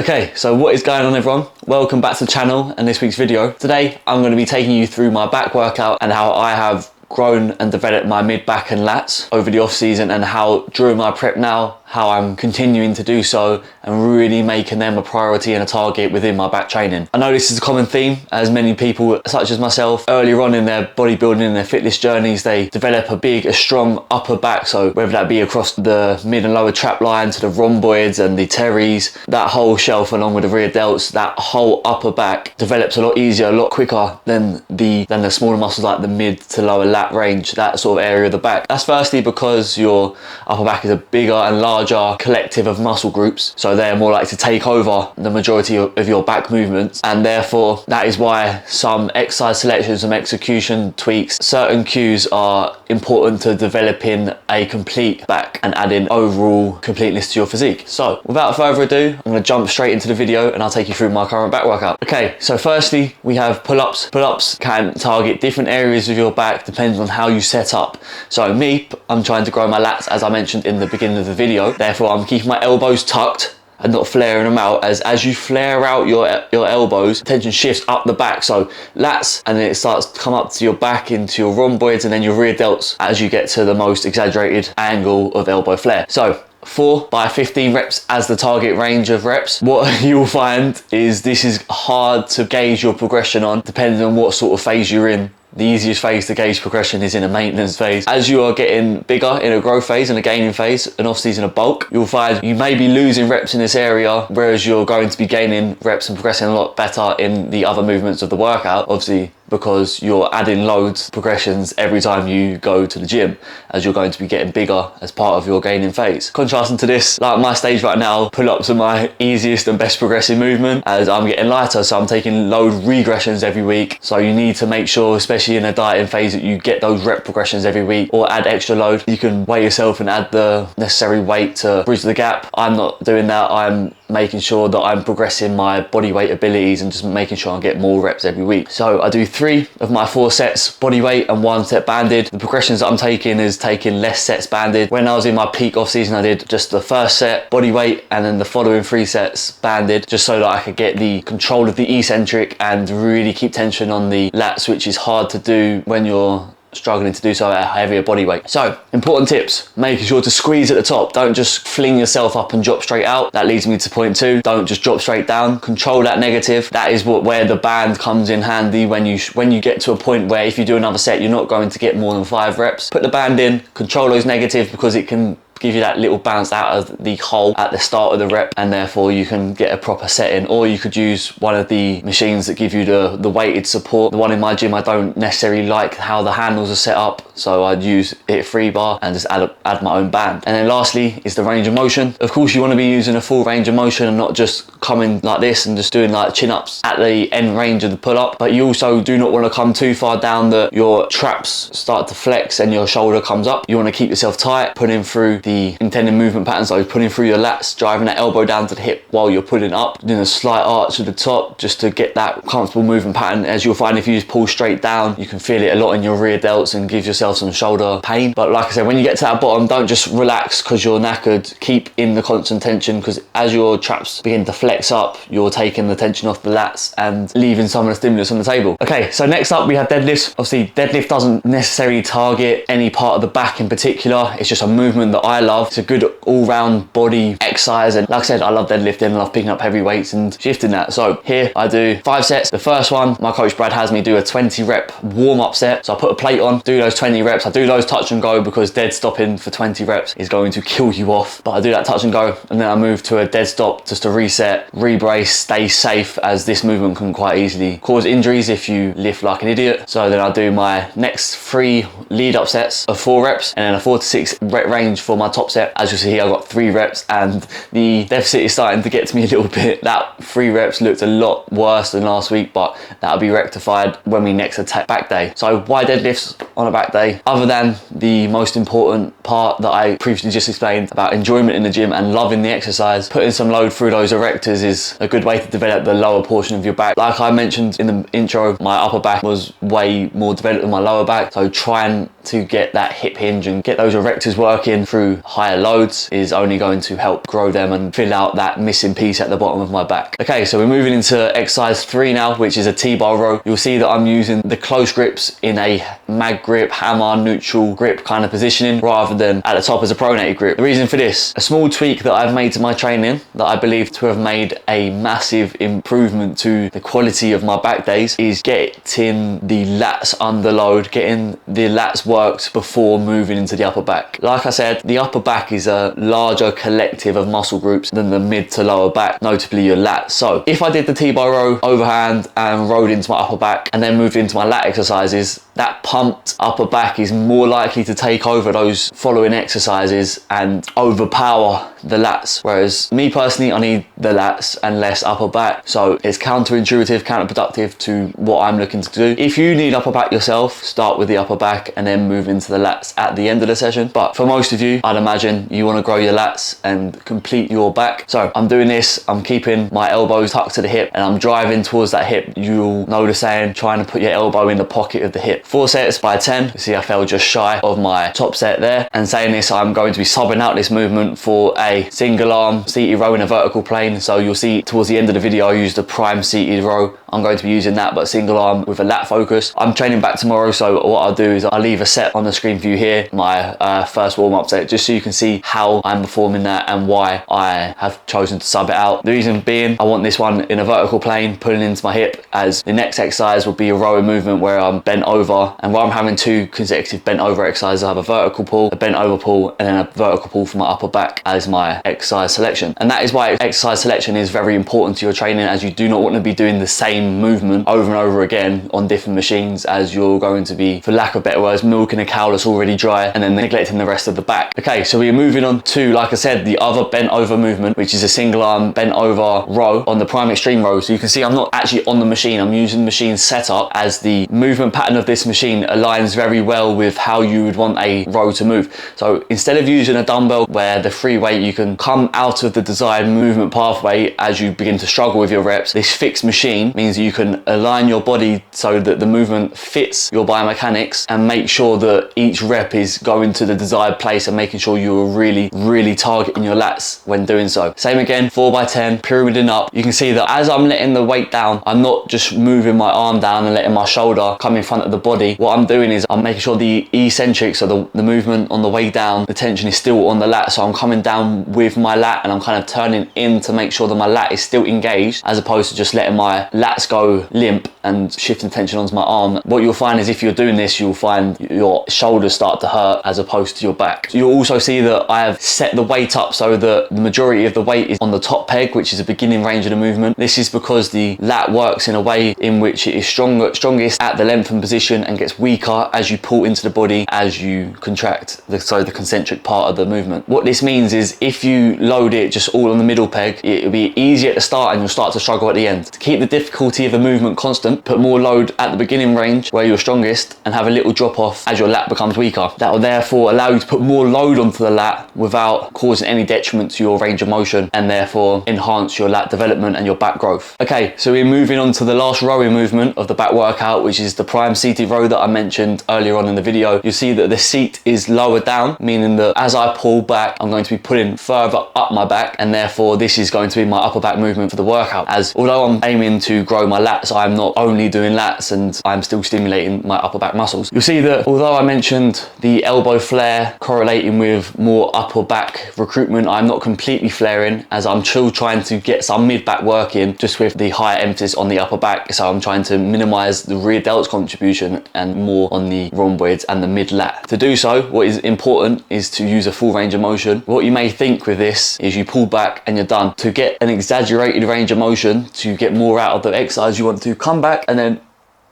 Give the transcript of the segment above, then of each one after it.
Okay, so what is going on, everyone? Welcome back to the channel and this week's video. Today I'm going to be taking you through my back workout and how I have grown and developed my mid, back and lats over the off season, and how during my prep now, how I'm continuing to do so and really making them a priority and a target within my back training. I know this is a common theme, as many people such as myself earlier on in their bodybuilding and their fitness journeys, they develop a strong upper back. So whether that be across the mid and lower trap line to the rhomboids and the teres, that whole shelf along with the rear delts, that whole upper back develops a lot easier, a lot quicker than the smaller muscles like the mid to lower lat range, that sort of area of the back. That's firstly because your upper back is a bigger and larger collective of muscle groups, so they're more likely to take over the majority of your back movements, and therefore that is why some exercise selections, some execution tweaks, certain cues are important to developing a complete back and adding overall completeness to your physique. So without further ado, I'm going to jump straight into the video and I'll take you through my current back workout. Okay, so firstly we have pull-ups. Pull-ups can target different areas of your back depending on how you set up. So me, I'm trying to grow my lats, as I mentioned in the beginning of the video. Therefore I'm keeping my elbows tucked and not flaring them out, as you flare out your elbows, tension shifts up the back, so lats, and then it starts to come up to your back into your rhomboids and then your rear delts as you get to the most exaggerated angle of elbow flare. So 4 by 15 reps as the target range of reps. What you'll find is this is hard to gauge your progression on, depending on what sort of phase you're in. The easiest phase to gauge progression is in a maintenance phase. As you are getting bigger in a growth phase and a gaining phase, an off-season of bulk, you'll find you may be losing reps in this area, whereas you're going to be gaining reps and progressing a lot better in the other movements of the workout, obviously because you're adding loads progressions every time you go to the gym, as you're going to be getting bigger as part of your gaining phase. Contrasting to this, like my stage right now, pull-ups are my easiest and best progressive movement, as I'm getting lighter, so I'm taking load regressions every week. So you need to make sure, especially in a dieting phase, that you get those rep progressions every week, or add extra load. You can weigh yourself and add the necessary weight to bridge the gap. I'm not doing that. I'm making sure that I'm progressing my body weight abilities and just making sure I get more reps every week. So I do 3 of my 4 sets body weight and 1 set banded. The progressions that I'm taking is taking less sets banded. When I was in my peak off season, I did just the first set body weight and then the following 3 sets banded, just so that I could get the control of the eccentric and really keep tension on the lats, which is hard to do when you're struggling to do so at a heavier body weight. So important tips: making sure to squeeze at the top. Don't just fling yourself up and drop straight out. That leads me to point 2. Don't just drop straight down. Control that negative. That is where the band comes in handy when you get to a point where if you do another set, you're not going to get more than 5 reps. Put the band in, control those negatives, because it can give you that little bounce out of the hole at the start of the rep, and therefore you can get a proper setting. Or you could use one of the machines that give you the weighted support. The one in my gym, I don't necessarily like how the handles are set up, so I'd use it free bar and just add my own band. And then lastly is the range of motion. Of course you want to be using a full range of motion and not just coming like this and just doing like chin-ups at the end range of the pull-up, but you also do not want to come too far down that your traps start to flex and your shoulder comes up. You want to keep yourself tight, putting through the intended movement pattern, so putting through your lats, driving that elbow down to the hip while you're pulling up, doing a slight arch at the top just to get that comfortable movement pattern. As you'll find, if you just pull straight down, you can feel it a lot in your rear delts and give yourself some shoulder pain. But like I said, when you get to that bottom, don't just relax because you're knackered. Keep in the constant tension, because as your traps begin to flex up, you're taking the tension off the lats and leaving some of the stimulus on the table. Okay, so next up we have deadlifts. Obviously deadlift doesn't necessarily target any part of the back in particular. It's just a movement that I love. It's a good all-round body exercise, and like I said, I love deadlifting. I love picking up heavy weights and shifting that. So here I do 5 sets. The first one, my coach Brad has me do a 20 rep warm-up set. So I put a plate on, do those 20 reps. I do those touch and go, because dead stopping for 20 reps is going to kill you off. But I do that touch and go, and then I move to a dead stop just to reset, re-brace, stay safe, as this movement can quite easily cause injuries if you lift like an idiot. So then I do my next 3 lead-up sets of 4 reps, and then a 4 to 6 rep range for my top set. As you see here, I've got 3 reps and the deficit is starting to get to me a little bit. That 3 reps looked a lot worse than last week, but that'll be rectified when we next attack back day. So why deadlifts on a back day? Other than the most important part that I previously just explained about enjoyment in the gym and loving the exercise, putting some load through those erectors is a good way to develop the lower portion of your back. Like I mentioned in the intro, my upper back was way more developed than my lower back, so trying to get that hip hinge and get those erectors working through through higher loads is only going to help grow them and fill out that missing piece at the bottom of my back. Okay, so we're moving into exercise 3 now, which is a T-bar row. You'll see that I'm using the close grips in a mag grip, hammer, neutral grip kind of positioning rather than at the top as a pronated grip. The reason for this, a small tweak that I've made to my training that I believe to have made a massive improvement to the quality of my back days, is getting the lats under load, getting the lats worked before moving into the upper back. Like I said, the upper back is a larger collective of muscle groups than the mid to lower back, notably your lats. So if I did the T-bar row overhand and rode into my upper back and then moved into my lat exercises, that pumped upper back is more likely to take over those following exercises and overpower the lats. Whereas me personally, I need the lats and less upper back. So it's counterintuitive, counterproductive to what I'm looking to do. If you need upper back yourself, start with the upper back and then move into the lats at the end of the session. But for most of you, I'd imagine you want to grow your lats and complete your back. So I'm doing this, I'm keeping my elbows tucked to the hip and I'm driving towards that hip. You'll know the saying, trying to put your elbow in the pocket of the hip. 4 sets by 10. You see I fell just shy of my top set there. And saying this, I'm going to be subbing out this movement for a single arm seated row in a vertical plane. So you'll see towards the end of the video, I use the prime seated row. I'm going to be using that, but single arm with a lat focus. I'm training back tomorrow, so what I'll do is I'll leave a set on the screen for you here, my first warm-up set, just so you can see how I'm performing that and why I have chosen to sub it out. The reason being, I want this one in a vertical plane, pulling into my hip, as the next exercise will be a rowing movement where I'm bent over, and while I'm having 2 consecutive bent over exercises, I have a vertical pull, a bent over pull, and then a vertical pull for my upper back as my exercise selection. And that is why exercise selection is very important to your training, as you do not want to be doing the same movement over and over again on different machines, as you're going to be, for lack of better words, milking a cow that's already dry and then neglecting the rest of the back. Okay, so we're moving on to, like I said, the other bent over movement, which is a single arm bent over row on the prime extreme row. So you can see I'm not actually on the machine, I'm using the machine setup, as the movement pattern of this machine aligns very well with how you would want a row to move. So instead of using a dumbbell where the free weight, you can come out of the desired movement pathway as you begin to struggle with your reps, this fixed machine means you can align your body so that the movement fits your biomechanics and make sure that each rep is going to the desired place and making sure you're really targeting your lats when doing so. Same again, 4 by 10, pyramiding up. You can see that as I'm letting the weight down, I'm not just moving my arm down and letting my shoulder come in front of the body. What I'm doing is I'm making sure the eccentric, so the movement on the way down, the tension is still on the lat. So I'm coming down with my lat and I'm kind of turning in to make sure that my lat is still engaged, as opposed to just letting my lats go limp and shifting tension onto my arm. What you'll find is if you're doing this, you'll find your shoulders start to hurt as opposed to your back. You'll also see that I have set the weight up so that the majority of the weight is on the top peg, which is the beginning range of the movement. This is because the lat works in a way in which it is strongest at the lengthened position and gets weaker as you pull into the body as you contract the concentric part of the movement. What this means is if you load it just all on the middle peg, it'll be easy at the start and you'll start to struggle at the end. To keep the difficulty of the movement constant, put more load at the beginning range where you're strongest and have a little drop off as your lat becomes weaker. That will therefore allow you to put more load onto the lat without causing any detriment to your range of motion, and therefore enhance your lat development and your back growth. Okay, so we're moving on to the last rowing movement of the back workout, which is the prime seated row that I mentioned earlier on in the video. You'll see that the seat is lower down, meaning that as I pull back, I'm going to be pulling further up my back, and therefore this is going to be my upper back movement for the workout. As although I'm aiming to grow my lats, I'm not only doing lats and I'm still stimulating my upper back muscles. You'll see that although I mentioned the elbow flare correlating with more upper back recruitment, I'm not completely flaring, as I'm still trying to get some mid back work in, just with the higher emphasis on the upper back. So I'm trying to minimize the rear delts contribution and more on the rhomboids and the mid lat. To do so, what is important is to use a full range of motion. What you may think with this is you pull back and you're done. To get an exaggerated range of motion, to get more out of the exercise, you want to come back and then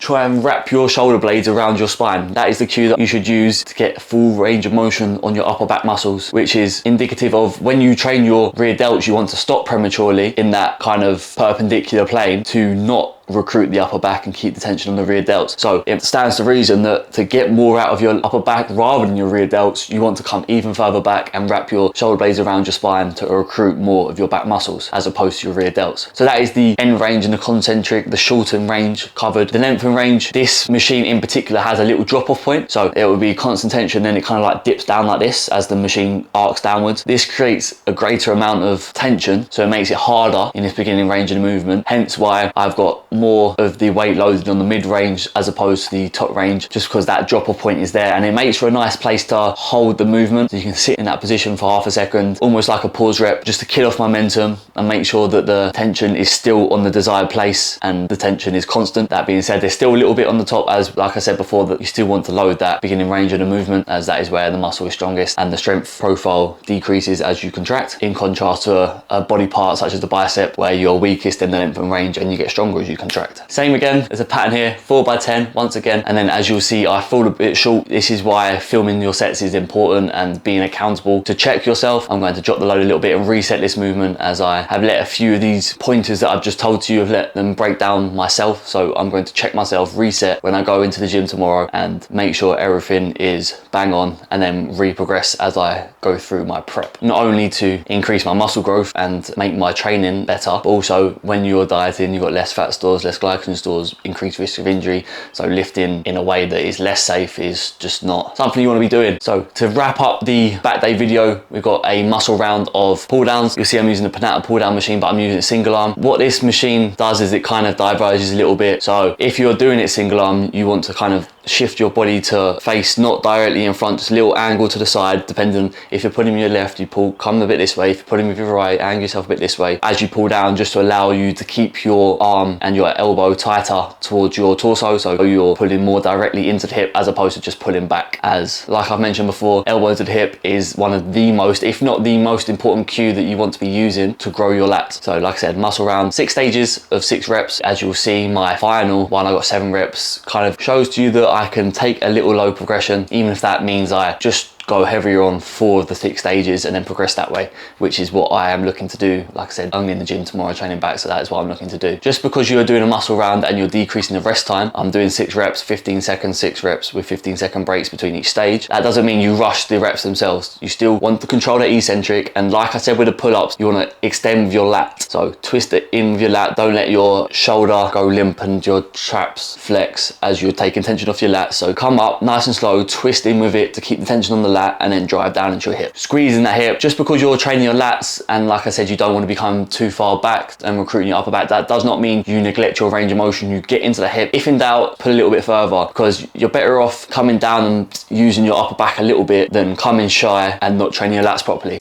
try and wrap your shoulder blades around your spine. That is the cue that you should use to get full range of motion on your upper back muscles, which is indicative of when you train your rear delts, you want to stop prematurely in that kind of perpendicular plane to not recruit the upper back and keep the tension on the rear delts. So it stands to reason that to get more out of your upper back rather than your rear delts, you want to come even further back and wrap your shoulder blades around your spine to recruit more of your back muscles as opposed to your rear delts. So that is the end range and the concentric, the shortened range covered. The lengthened range, this machine in particular has a little drop off point. So it will be constant tension, then it kind of like dips down like this as the machine arcs downwards. This creates a greater amount of tension, so it makes it harder in this beginning range of the movement. Hence why I've got more of the weight loaded on the mid range as opposed to the top range, just because that drop off point is there, and it makes for a nice place to hold the movement. So you can sit in that position for half a second, almost like a pause rep, just to kill off momentum and make sure that the tension is still on the desired place and the tension is constant. That being said, there's still a little bit on the top, as like I said before, that you still want to load that beginning range of the movement, as that is where the muscle is strongest and the strength profile decreases as you contract, in contrast to a body part such as the bicep where you're weakest in the length and range and you get stronger as you contract. Same again, there's a pattern here, 4x10 once again, and then as you'll see I fall a bit short. This is why filming your sets is important and being accountable to check yourself. I'm going to drop the load a little bit and reset this movement, as I have let a few of these pointers that I've just told you, I've let them break down myself. So I'm going to check myself, reset when I go into the gym tomorrow, and make sure everything is bang on, and then re-progress as I go through my prep. Not only to increase my muscle growth and make my training better, but also when you're dieting, you've got less fat stores, less glycogen stores, increased risk of injury. So lifting in a way that is less safe is just not something you want to be doing. So to wrap up the back day video, we've got a muscle round of pull downs. You'll see I'm using the Panata pull down machine, but I'm using a single arm. What this machine does is it kind of diverges a little bit. So if you're doing it single arm, you want to kind of shift your body to face not directly in front, just a little angle to the side, depending if you're putting with your left, you come a bit this way. If you're putting with your right, angle yourself a bit this way as you pull down, just to allow you to keep your arm and your elbow tighter towards your torso, so you're pulling more directly into the hip as opposed to just pulling back. As like I've mentioned before, elbow to the hip is one of the most, if not the most important cue that you want to be using to grow your lats. So like I said, muscle round, 6 stages of 6 reps. As you'll see, my final one, I got 7 reps, kind of shows to you that I can take a little low progression, even if that means I just go heavier on 4 of the 6 stages and then progress that way, which is what I am looking to do. Like I said, I'm in the gym tomorrow training back, so that is what I'm looking to do. Just because you're doing a muscle round and you're decreasing the rest time, I'm doing 6 reps, 15 seconds, 6 reps with 15-second breaks between each stage. That doesn't mean you rush the reps themselves. You still want to control the eccentric, and like I said with the pull-ups, you want to extend with your lat. So twist it in with your lat, don't let your shoulder go limp and your traps flex as you're taking tension off your lat. So come up nice and slow, twist in with it to keep the tension on the lat, and then drive down into your hip. Squeezing that hip, just because you're training your lats, and like I said, you don't want to become too far back and recruiting your upper back, that does not mean you neglect your range of motion. You get into the hip. If in doubt, pull a little bit further, because you're better off coming down and using your upper back a little bit than coming shy and not training your lats properly.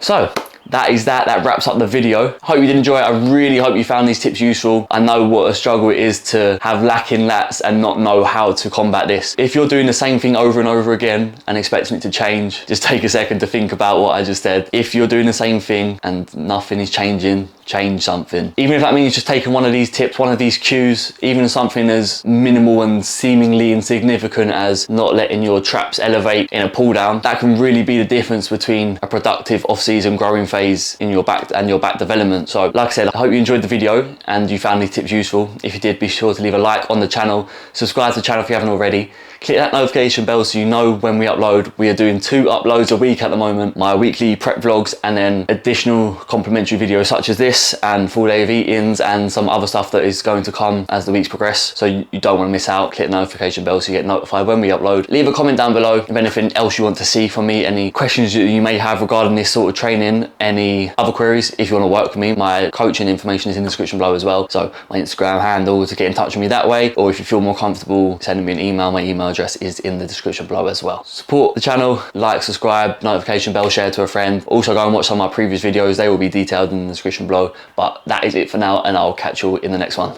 So that wraps up the video. Hope you did enjoy it. I really hope you found these tips useful. I know what a struggle it is to have lacking lats and not know how to combat this. If you're doing the same thing over and over again and expecting it to change, just take a second to think about what I just said. If you're doing the same thing and nothing is changing, change something. Even if that means just taking one of these tips, one of these cues, even something as minimal and seemingly insignificant as not letting your traps elevate in a pull down, that can really be the difference between a productive off-season growing phase in your back and your back development. So like I said, I hope you enjoyed the video and you found these tips useful. If you did, be sure to leave a like on the channel, subscribe to the channel if you haven't already, click that notification bell so you know when we upload. We are doing 2 uploads a week at the moment, my weekly prep vlogs and then additional complimentary videos such as this and full day of eat-ins and some other stuff that is going to come as the weeks progress. So you don't want to miss out. Click the notification bell so you get notified when we upload. Leave a comment down below if anything else you want to see from me, any questions that you may have regarding this sort of training, any other queries. If you want to work with me, my coaching information is in the description below as well. So my Instagram handle to get in touch with me that way, or if you feel more comfortable sending me an email, my email address is in the description below as well. Support the channel, like, subscribe, notification bell, share to a friend. Also go and watch some of my previous videos. They will be detailed in the description below. But that is it for now, and I'll catch you in the next one.